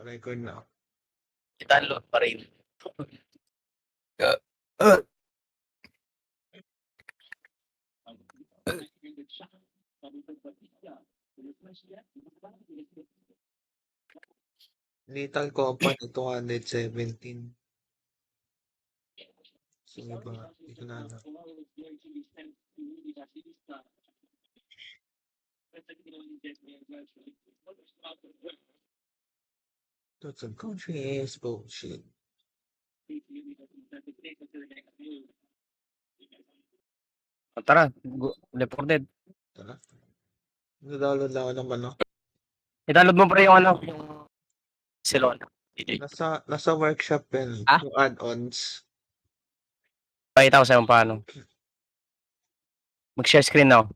Record na. I-download pa rin. Lethal Company 217. Sige ba? Hindi ko na alam. That's some country ass bullshit. Tara, reported. Tara. Nag-download lang ako ng ano. I-download mo pa rin yung ano, yung Barcelona. Nasa workshop yan. Ah? Yung add-ons. Pakita ko sa'yo kung paano. Mag-share screen na ako.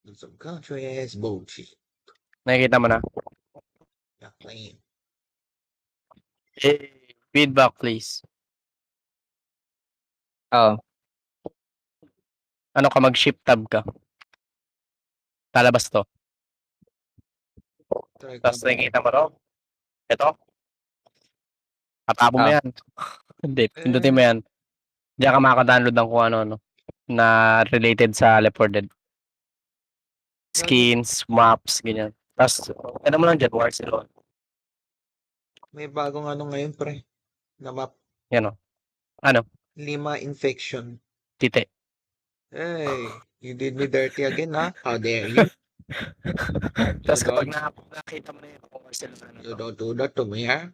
That's some country ass bullshit. Nakikita mo na. Yakin. Feedback please. Oo. Ano ka, mag-shift tab ka. Lalabas to. Tapos nakikita mo to. Ito. Katapon mo yan. Hindi, pindutin mo yan. Diyan ka makaka-download ng kung ano na related sa Left 4 Dead. Skins, maps, ganyan. Tapos, ano mo lang dyan, Barcelona. May bagong ano ngayon, pre. Na map. Yan o. Ano? Lima infection. Tite. Hey, you did me dirty again, ha? How dare you? Tapos kapag nakita mo na yun, kung Barcelona You to. don't do that to me, ha?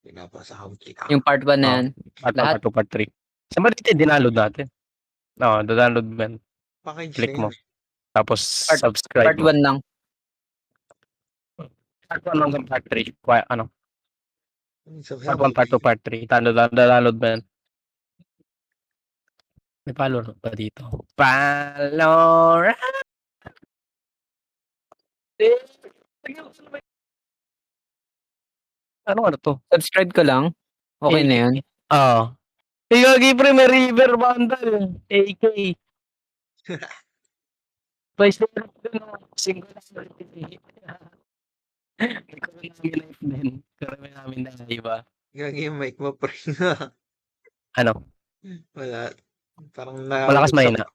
Pinapasahod kita. Yung part 1 na yan. Part 1, Lahat? part 2, part 3. Saan ba dito dinaload natin? No, download mo yan. Package Click na mo. yun. Tapos subscribe Part mo. 1 lang. Part 1 hanggang part 3. Ano? So, Part 1, part 2, part 3. Download mo yan. May follower pa dito. Follower! Ano to? Subscribe ka lang. Okay na yan. Oo. Igagi pre, may river bundle. AK. Price na rin single certificate. Ikaw na namin life din. Karami namin na iba. Gagi yung mic mo, pre. Ano? Wala. Parang Malakas mahina.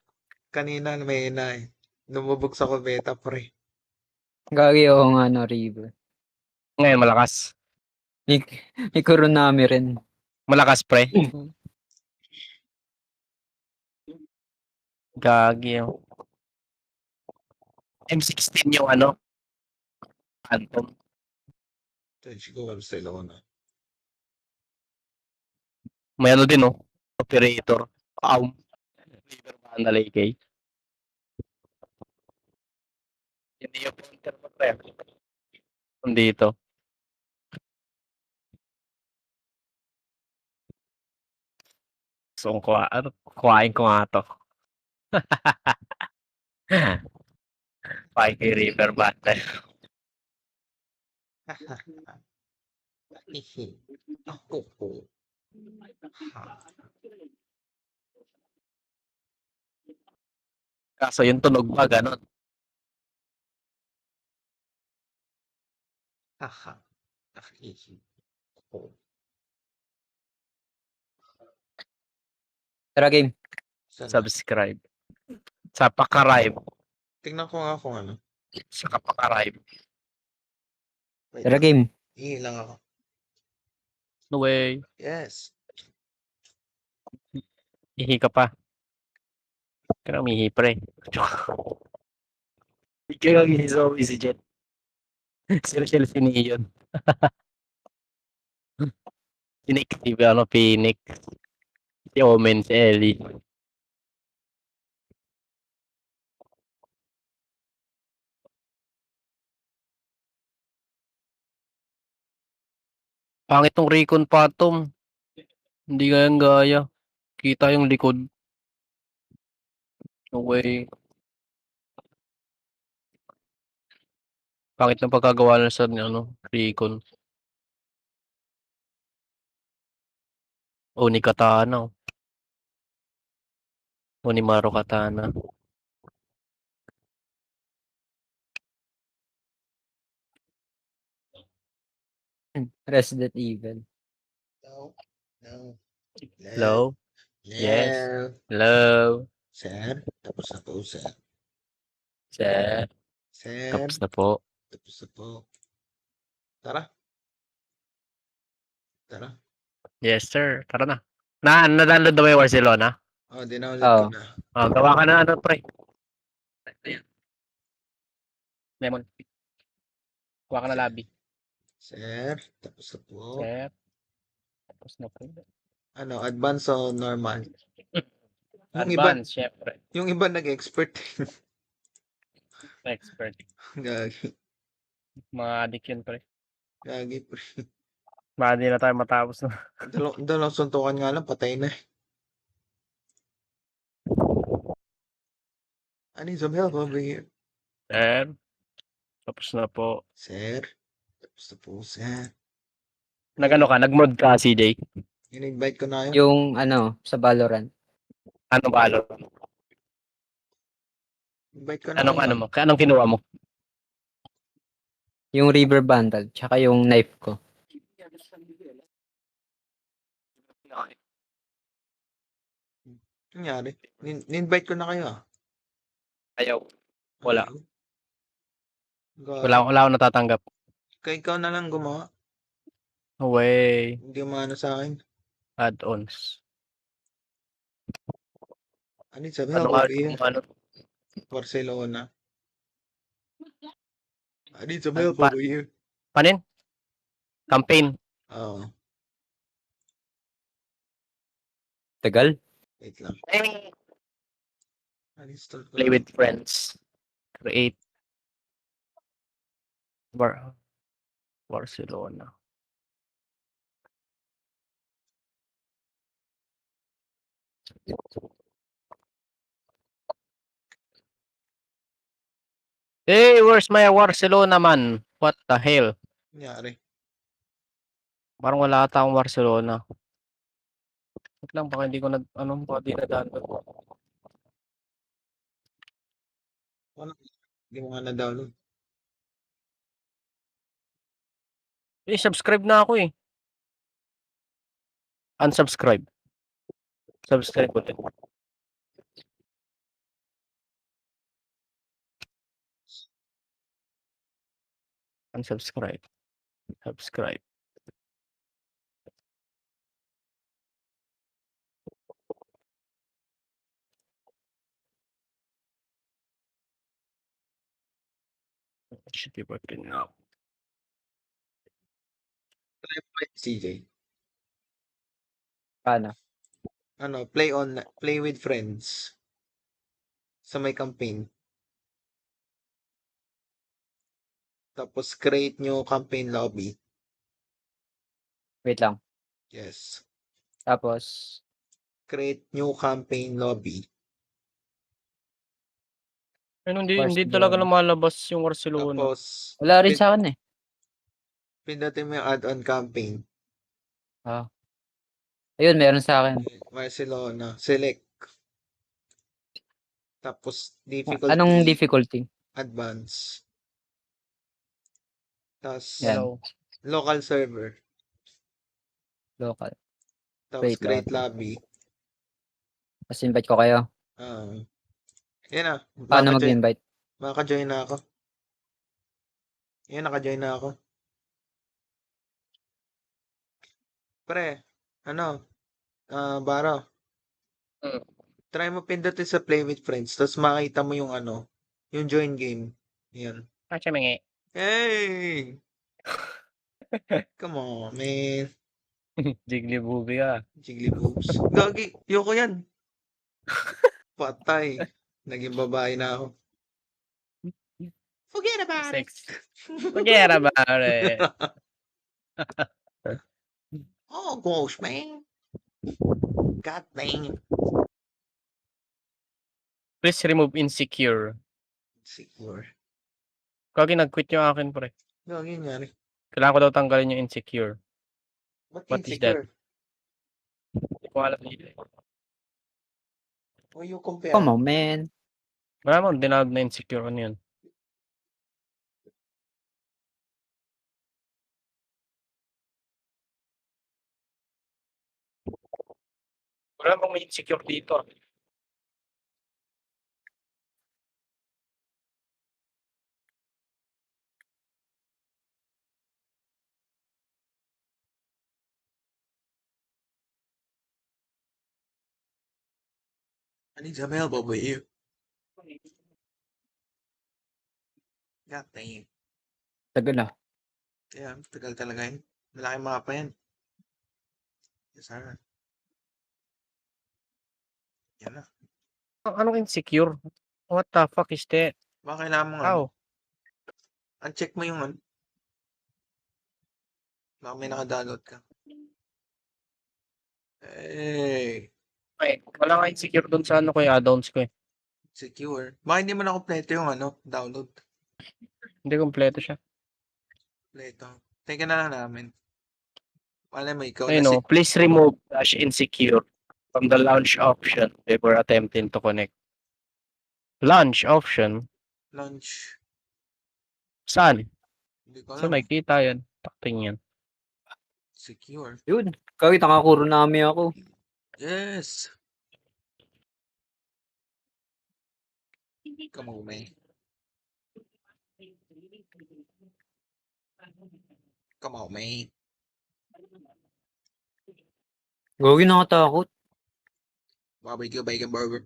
Kanina mahina eh. Lumubog sa kubeta, pre. Gagi ako nga no, River. Ngayon malakas. May Kuronami rin. Malakas pre. Gagi yung M16 yung ano? Phantom. Siguro Barcelona. May ano din oh. Operator. River bundle AK. Hindi yung pointer mo pre. Nandito. So, kuhain ko nga to. Kuhain kay River Bundle. Ako po. Kaso yung tunog pa, gano'n. Haha. Tara game. Subscribe. Sa Pakarive. Tingnan ko nga kung ano. Sa Pakarive. Tara game. Hihilang ako. No way. Yes. Ihi ka pa. Kaya umihi pre. Ikaw yung so easy jet. Sila si Neon. Phoenix, ano, Phoenix. Si Omen, si Ellie. Pangit tong Recon Phantom. Hindi gaya. Kita yung likod. No way. Pangit ng pagkagawa na sa ano, Recon. O ni Katana. O ni Maro Katana. Resident Evil. No. No. Hello? Yes. Hello. Hello? Sir, tapos na po, sir. Sir? Sir, Tapos na po. tapos na po. Tara. Tara. Yes, sir. Tara na. Na-download na ba yung Barcelona? Oh, dinownload ko Oo. na. Oh, gawa ka na ano, pre. Ayan. Lemon. Gawa ka na lobby. Sir, tapos na po. Sir? Tapos na po. Ano, advance o normal? Yung iba, Advance, syempre. yung iba nag-expert. Expert. Gagi. Mga addict yun, pre. Gagi, pre. Baka di na tayo matapos na. Dalawang suntukan nga lang, patay na. I need some help over here. Sir? Tapos na po. Sir, tapos na po, sir. Nag-ano ka? Nag-mod ka, CJ? In-invite ko na yun. Yung sa Valorant. Ano ba? Invite ko na Anong yun. ano mo? Anong kinuha mo? Yung River Bundle. Tsaka yung knife ko. Nangyari? In-invite ko na kayo ah. Ayaw. Wala. Ayaw. Wala akong natatanggap. Kaya ikaw na lang gumawa. Away. Hindi umano sa akin. Add-ons. I need some Ano help nga? over here. Ano? Barcelona. I need some Ano help pa? over here. Panin? Campaign. Oo. Tagal. Wait lang. Uninstall ko Play lang. with friends. Create. Barcelona. Hey, where's my Barcelona, man? What the hell? Nangyari. Parang wala ata akong Barcelona. Wait lang, baka hindi ko na, baka di na download. Hindi mo nga na-download. Subscribe na ako eh. Unsubscribe. Subscribe ulit. Unsubscribe. Subscribe. It should be working now. CJ. Paano? Ano, play with friends. Sa may campaign. Tapos create nyo campaign lobby. Wait lang. Yes. Tapos, Create new campaign lobby. Ayun, hindi Barcelona. talaga lumalabas yung Barcelona. Tapos, wala rin sa akin eh. pindutin mo yung add-on campaign. Ayun, meron sa akin. Barcelona. Select. Tapos, difficulty. Anong difficulty? Advance. Tapos, Yan. Hello. local server. Local. Tapos, Create create lobby. Tapos invite ko kayo. Yan na. Paano mag-invite? Maka-join na ako. Yan, naka-join na ako. Pre, Baro. Try mo pindutin sa play with friends. Tapos makita mo yung yung join game. Yan. Kachamingi. Hey! Come on, man. Jiggly booby ka. Jiggly boobs. Gagi, yoko yan. Patay. Naging babae na ako. Forget about it. Sex. Forget about it. Oh, gosh, man. God damn. Please remove insecure. Secure. Kagi nag-quit yung akin, pre. Gagi nangyari. Kailangan ko daw tanggalin yung insecure. What What is that? insecure? Hindi ko alam nila. What you compare? Come on, man. Wala mo, dinawag na insecure. Ano yun? Wala bang may insecure dito? I need some help over here. God damn. Tagal ah. Kaya, tagal talaga yun. Malaking mapa yan. Yes, sir. Yan na. Anong insecure? What the fuck is that? Baka kailangan mo ano. How? Uncheck mo yung ano. Baka may nakadownload ka. Hey, Ay, wala nga insecure dun sa ano ko yung add-ons ko eh. secure. Baka hindi mo na kompleto yung ano, download. Hindi kompleto siya. Kompleto. Teka na lang namin. Wala mo ikaw Ayun na no, please remove dash insecure from the launch option before attempting to connect. Launch option? launch. Saan? Hindi ko Saan alam. makikita yan? Takting yan. Secure. Yun. Kawit, nakakuro nami ako. Yes. Come on, man. Come on, man. Gawin nakatakot. Barbecue bacon burger.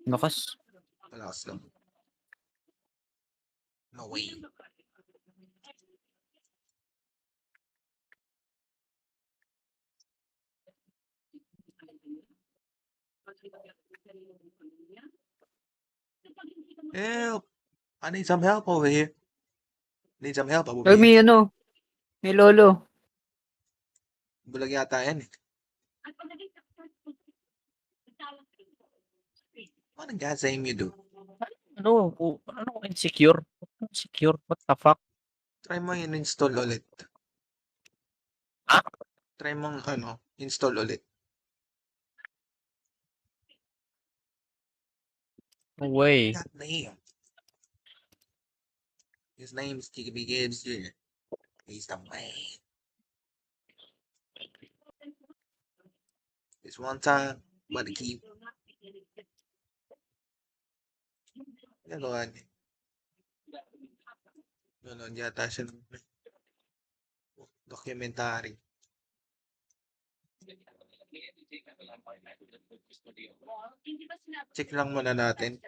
Lakas. Malakas lang. No way. Help! I need some help over here. Need some help over Ay, here. may ano. May lolo. Bulag yata yan eh. Anong gasame you do? Ano? Ano insecure? Insecure? What the fuck? Try mo yun install ulit. Ha? Try mong ano, install ulit. No way. God damn. His name is Chickabee Gibbs Jr. He's the man. This one time, but the keep. Gagawa niya. Nanonood yata siya ng documentary. Check lang muna natin.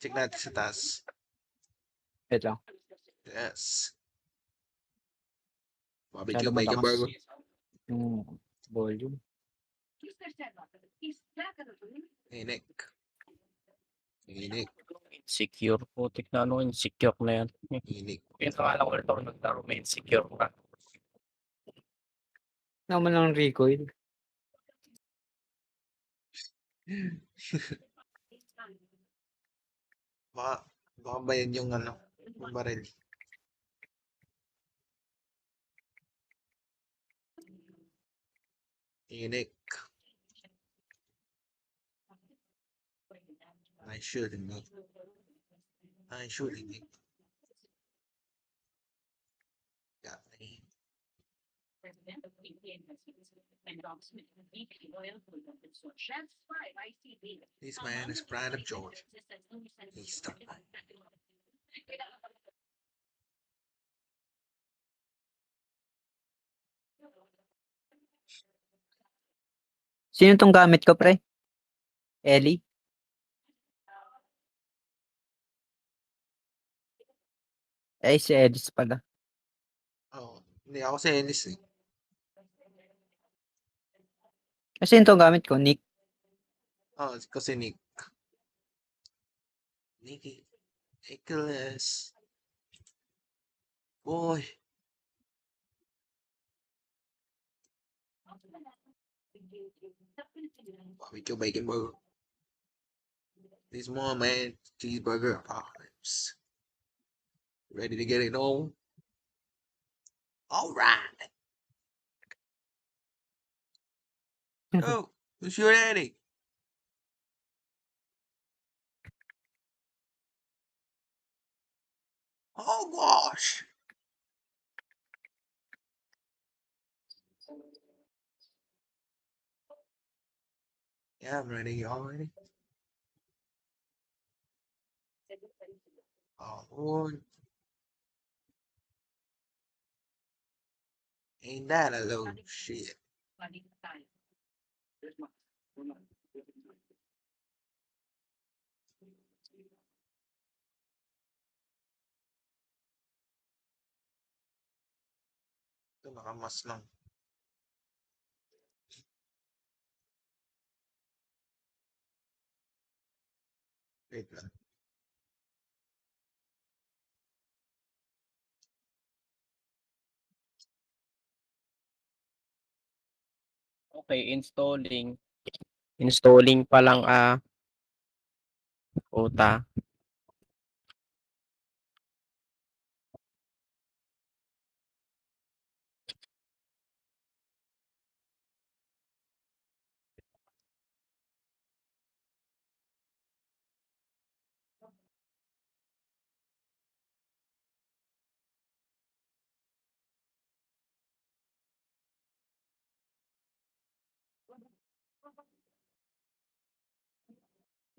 Check natin sa taas. Wait lang. Yes. Masyado Barbecue bacon matakas. burger. Yung volume. Inik. Inik. Insecure. Putik na ano insecure na yan. Inik. Yung akala ko ito naglaro may insecure ka. Naman lang recoil. Baka ba yan yung ano, yung baril. Inik. I shouldn't be. I shouldn't be. God damn. This man is pride of Georgia. He's the man. Sino tong gamit ko, pre? Ellie? Ay, si Ellis pala. Oh, hindi ako si Ellis eh. Kasi sino tong gamit ko? Nick. Oh, kasi Nick. Nicky. Nicholas. Boy. Barbecue bacon burger. This one, man. Cheeseburger apocalypse. Ready to get it on? All right. Go. Who's your daddy? Oh gosh. Yeah, I'm ready already. Oh, ain't that a load of shit? Ito, nakamas lang. Wait lang. Okay, installing. Installing pa lang, puta.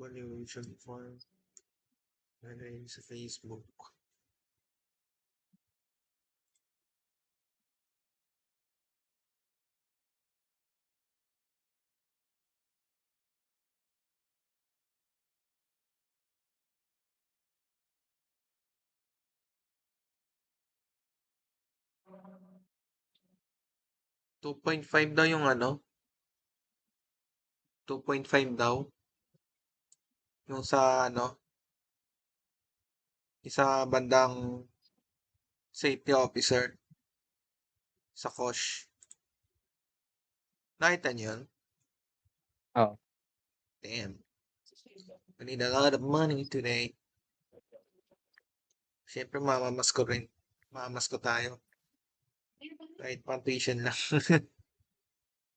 Valuation form. Nalagay sa Facebook. $2.5 daw yung ano? 2.5 daw. Yung sa ano? Isa bandang safety officer. Sa Kosh. Nakita niyo yun? Oo. Damn. We need a lot of money today. Siyempre, mamamas ko rin. Mamamas ko tayo. Kahit pang tuition lang.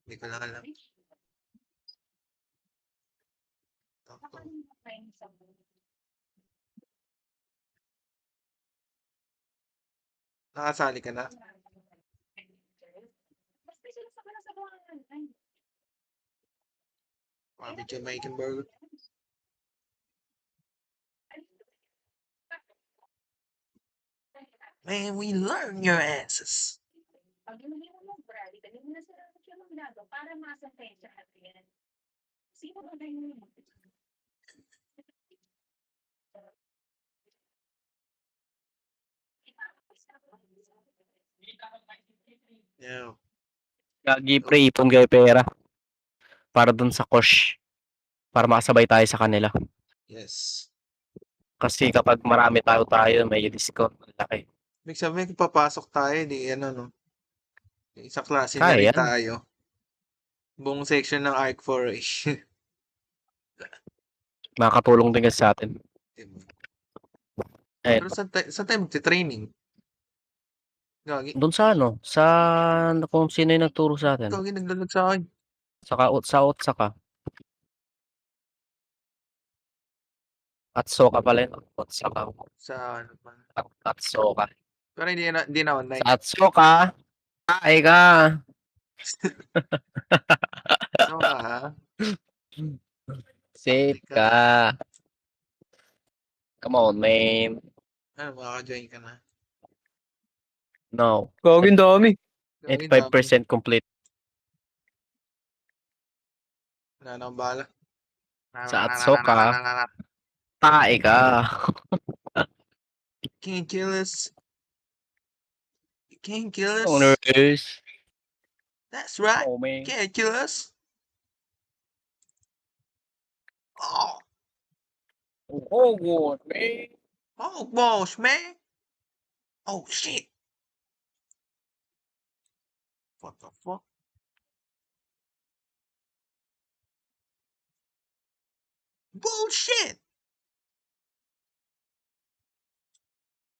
Hindi ko lang alam. Takto. Nakasali ka na? Bobby Jamaican Burger. Man, we learn your asses. Yeah. Gagi pre, ipon kayo pera. Para dun sa Kosh. Para makasabay tayo sa kanila. Yes. Kasi kapag marami tayo, may discount. Malaki. Ibig sabihin, kung papasok tayo, di ano, no? Sa klase na Kaya rin yan. tayo. Buong section ng ARC 4 Makakatulong din kasi sa atin. Diba? Eh, Pero sa tayo magti-training? Gagi. dun sa ano, sa kung sino yung nagturo sa atin. Gagi, naglalag sa akin. Sa Otsaka. At Soka pala yun. Otsaka. Sa ano pa. At Soka. Pero hindi na online. Sa Atsoka, ay ka. So ha? Safe ka. Come on, man. Ano, makaka-join ka na? No. Gagawin dami. Gagi, dami. 85% complete. Wala na akong bala. Sa Atsoka, tae ka. Can't kill us. You can't kill us. Owners. That's right. Oh, man. Can't kill us. Oh, Oh, God, man. oh, boss, man. Oh, shit. What the fuck? Bullshit!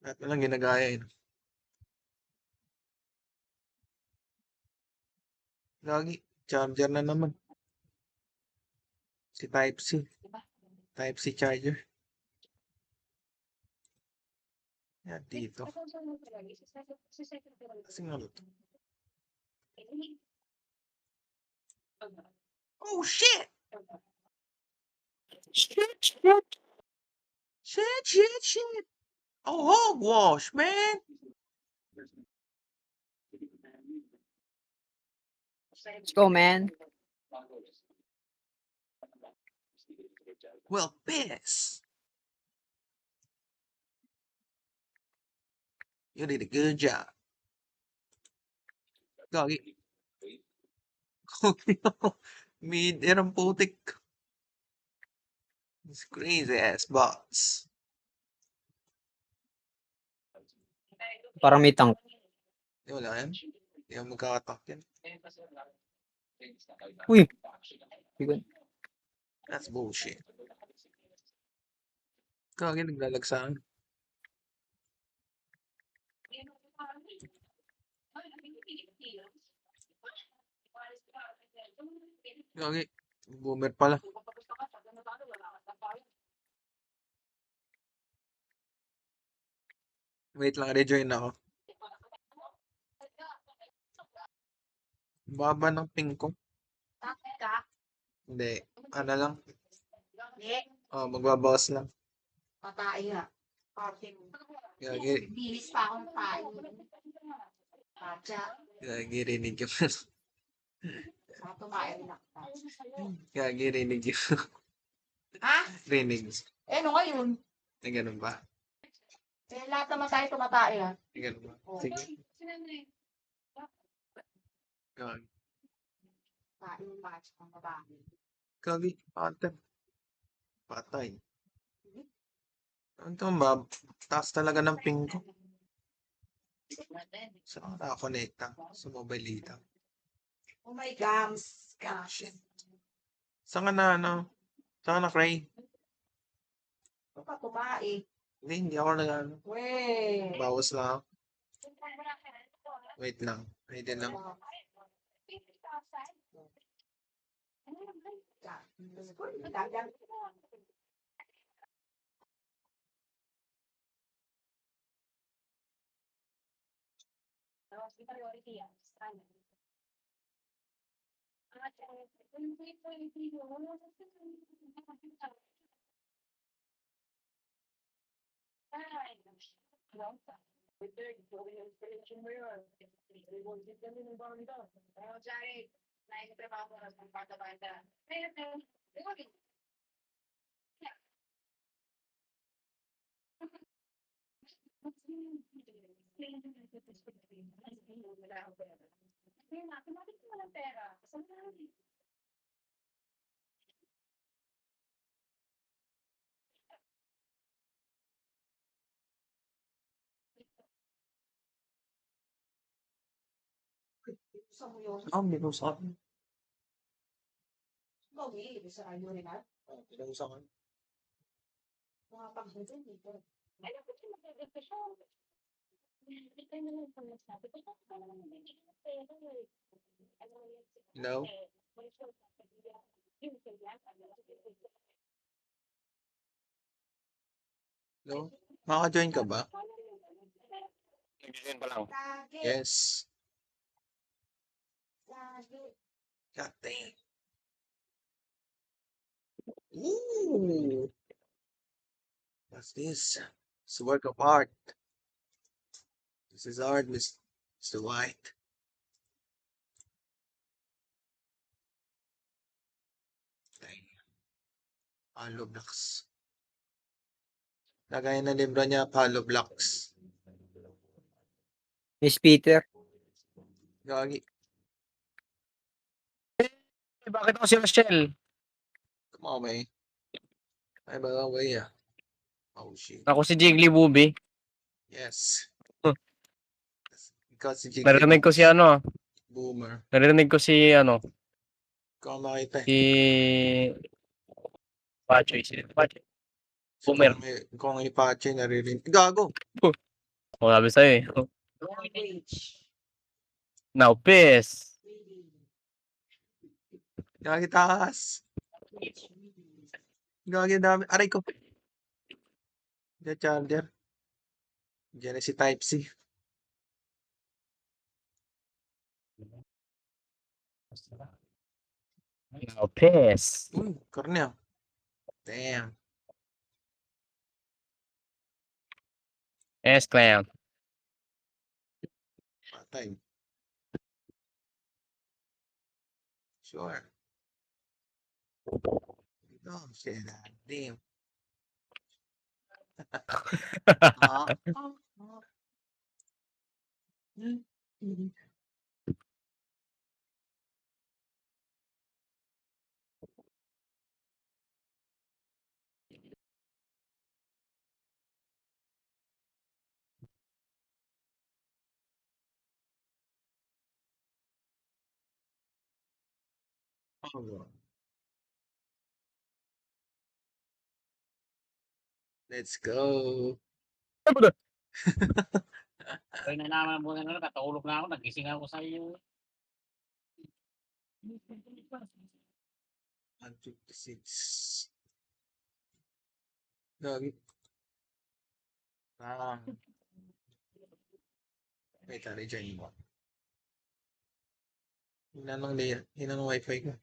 Lahat na lang ginagaya yun. Lagi, charger na naman. Si Type-C. Type-C charger. Yan, dito. Kasi nga ito. Oh, shit! Shit. Oh, hogwash, man. Let's go, man. Well, piss. You did a good job. Gagi. Mid-air ang putik. This crazy ass bots. Parang may tank. Wala yan. Hindi ako magkakatak yan. Uy! Bigon. That's bullshit. Gagi, naglalagsahan. Gagi, boomer pala. Wait lang, rejoin ako. Baba ng ping ko. Takot ka? Hindi. Ano lang? Hindi. Oh, magbabawas lang. Patay ha. Parting. Gagi, Bilis pa akong tayo. Pacha. gagi rinig yung Sa tumayo na. Gagi rinig yung Ha? rinig. Eh, ano ngayon? Ay, ganun ba? Eh, lahat naman tayo tumatay ha. Ay, ganun ba? Oh. Sige. Gagi. Tayo yung match ng babae. Gagi, patay. Patay. Ano to ba? Taas talaga ng ping ko. Saan ka nakakonekta? Sa mobile data. Oh my gums. Gosh. Saan ka na, ano? Saan ka na, Cray? Ito pa tumae. Hindi ako nag-ano. Weh. Bawas lang ako. Wait lang. Wait lang. Dagang. Sa mo yun. Binusa ko. Bawi, sa ayo rin ha. Binusa ko. Mga pagdating dito. Hello? Hello? Makaka-join ka ba? Nag-join pa lang. Lagi. Yes. Lagi. God damn. Ooh. What's this? It's a work of art. This is art, Mr. White. Damn. Hollow blocks. Lagay na libro niya, hollow blocks. Miss Peter. Gagi. Bakit ako si Rochelle? Come on, man. Ay, by the way, ah. Oh, shit. Ako si Jiggly Booby. Yes. Huh. Ikaw si Jiggly Narinig ko si Bones. ano. Boomer. Narinig ko si ano. Ikaw makita eh. Si Pachoy. Si Pachoy. Boomer. Kung Ipache naririnig. Gago. O sabi sa'yo eh. Language. Now, piss. Gagi taas. Gagi dami. Aray ko. The charger. Diyan na si Type-C. Lopez. Karne ah. Damn. S-Clan. Patay. Sure. Oh, shit. Damn. Ah. Oh, let's go. Ay, nalaman mo na katulog na ako, nagising ako sa iyo. 156. Gagi. Ah. Wait, rejoin mo. Yun ang wifi ko.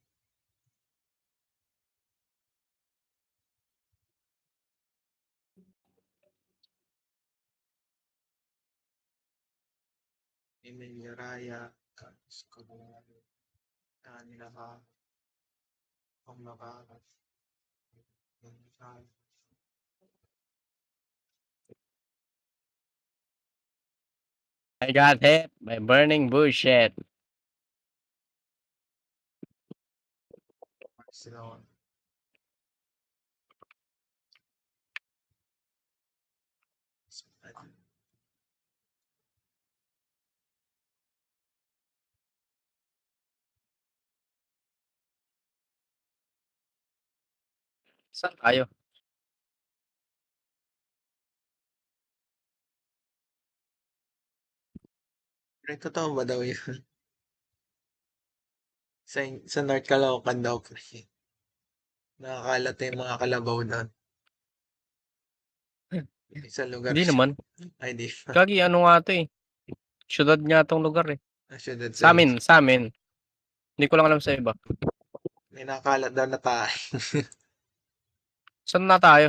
Emilia Raya. Nila ka. Ang makakas. I got hit by burning bullshit. Sila. Saan tayo? Pero totoo ba daw yun? Sa North Caloocan daw pre. Nakakalat na yung mga kalabaw doon. Isang lugar Hindi siya. naman. Ay, di pa. Gagi, ano nga to eh. Syudad nga tong lugar eh. Syudad Sa amin. Hindi ko lang alam sa iba. May nakakalat daw na tayo. Saan na tayo?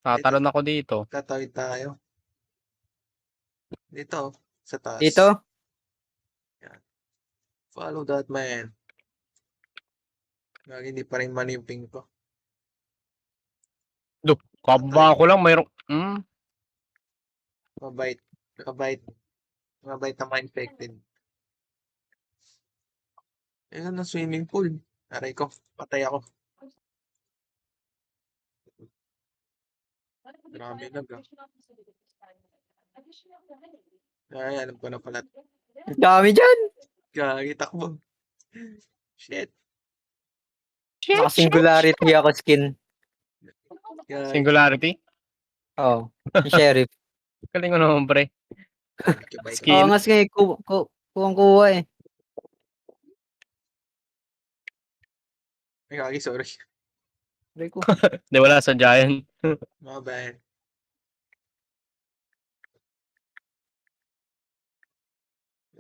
Tatalon ako dito. Tatawid tayo. Dito, sa taas. Dito? Follow that man. Gagi, hindi pa rin man yung ping ko. Kaba ko lang mayroong... Mabait. Mabait na ma-infected. Ayun na swimming pool. Aray ko, patay ako. Grabe lag ah. Ay, alam ko na pala. Dami dyan. Gagi, takbo. Shit. Naka-singularity ako skin. Gagi. Singularity? Oo. Yung sheriff. Galing ko naman pre. Bait. Skin. Oo nga sige, kuha eh. Ay, gagi, sorry. Aray ko. Di wala sa Giant. Mga bad.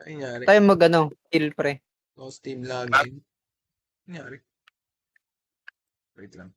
Ay, nangyari. Tayo kill pre. Lost team login. Nangyari. Wait lang.